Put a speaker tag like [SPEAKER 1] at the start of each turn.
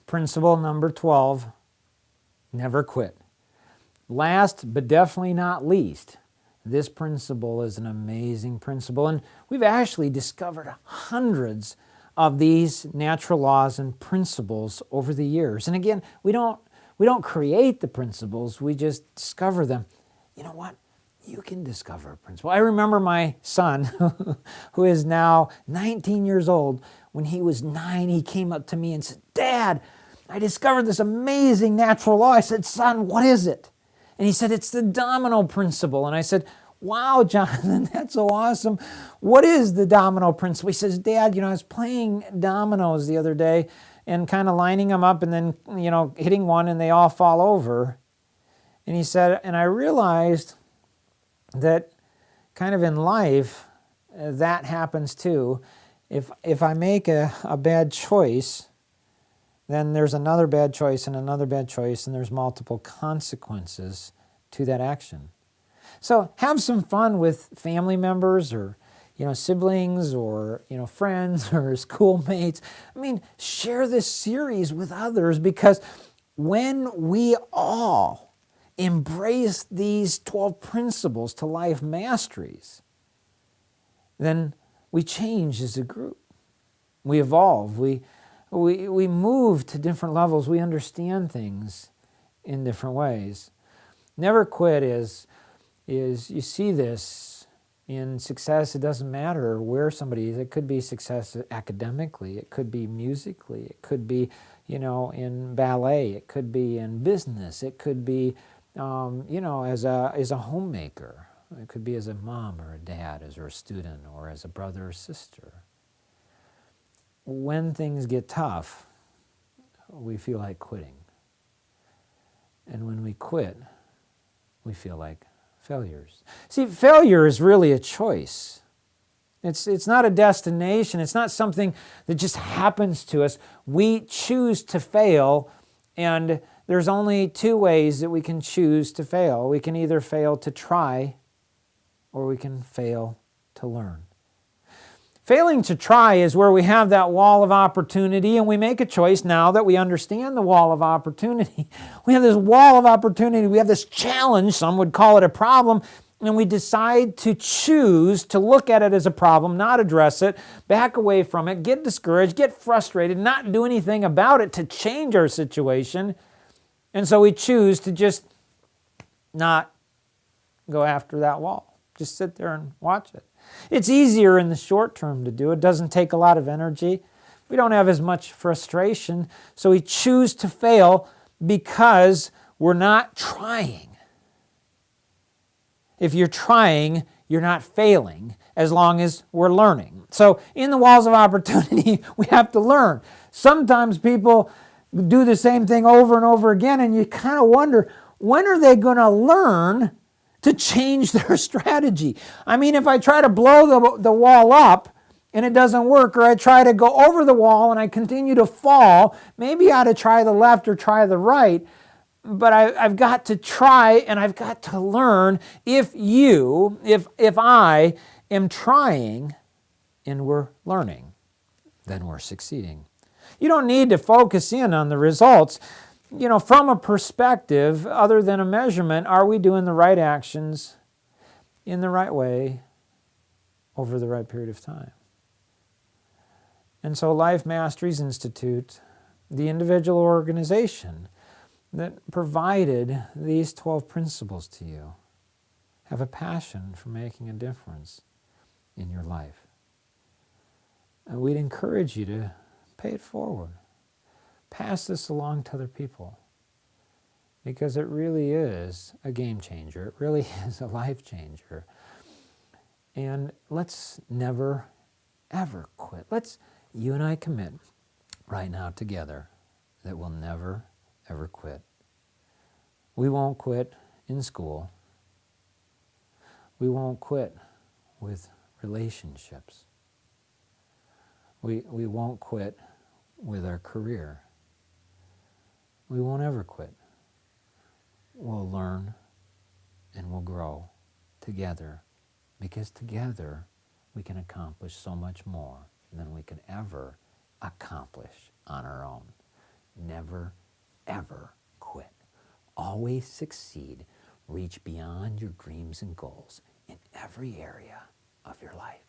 [SPEAKER 1] Principle number 12, never quit. Last, but definitely not least, this principle is an amazing principle, and we've actually discovered hundreds of these natural laws and principles over the years. And again, we don't create the principles, we just discover them. You know what? You can discover a principle. I remember my son, who is now 19 years old, when he was 9, he came up to me and said, "Dad, I discovered this amazing natural law." I said, "Son, what is it?" And he said, "It's the domino principle." And I said, "Wow, Jonathan, that's so awesome. What is the domino principle?" He says, "Dad, I was playing dominoes the other day and kind of lining them up and then, hitting one and they all fall over." And he said, and I realized that kind of in life, that happens too. If I make a bad choice, then there's another bad choice and another bad choice, and there's multiple consequences to that action. So have some fun with family members or siblings or friends or schoolmates. Share this series with others, because when we all embrace these 12 principles to life masteries, then we change as a group. We evolve. We move to different levels. We understand things in different ways. Never quit is you see this in success. It doesn't matter where somebody is. It could be success academically. It could be musically. It could be, in ballet. It could be in business. It could be, as a homemaker. It could be as a mom or a dad, as a student, or as a brother or sister. When things get tough, we feel like quitting. And when we quit, we feel like failures. See, failure is really a choice. It's not a destination. It's not something that just happens to us. We choose to fail, and there's only two ways that we can choose to fail. We can either fail to try, or we can fail to learn. Failing to try is where we have that wall of opportunity, and we make a choice now that we understand the wall of opportunity. We have this wall of opportunity. We have this challenge. Some would call it a problem. And we decide to choose to look at it as a problem, not address it, back away from it, get discouraged, get frustrated, not do anything about it to change our situation. And so we choose to just not go after that wall. Just sit there and watch it. It's easier in the short term to do. It doesn't take a lot of energy. We don't have as much frustration. So we choose to fail because we're not trying. If you're trying, you're not failing as long as we're learning. So in the walls of opportunity, we have to learn. Sometimes people do the same thing over and over again, and you kind of wonder, when are they going to learn to change their strategy? If I try to blow the wall up and it doesn't work, or I try to go over the wall and I continue to fall, maybe I ought to try the left or try the right. But I've got to try and I've got to learn. If I am trying and we're learning, then we're succeeding. You don't need to focus in on the results. From a perspective other than a measurement, are we doing the right actions in the right way over the right period of time? And so Life Masteries Institute, the individual organization that provided these 12 principles to you, have a passion for making a difference in your life. And we'd encourage you to pay it forward. Pass this along to other people, because it really is a game changer. It really is a life changer. And let's never, ever quit. You and I commit right now together that we'll never, ever quit. We won't quit in school. We won't quit with relationships. We won't quit with our career. We won't ever quit. We'll learn and we'll grow together, because together we can accomplish so much more than we could ever accomplish on our own. never, ever quit. Always succeed. Reach beyond your dreams and goals in every area of your life.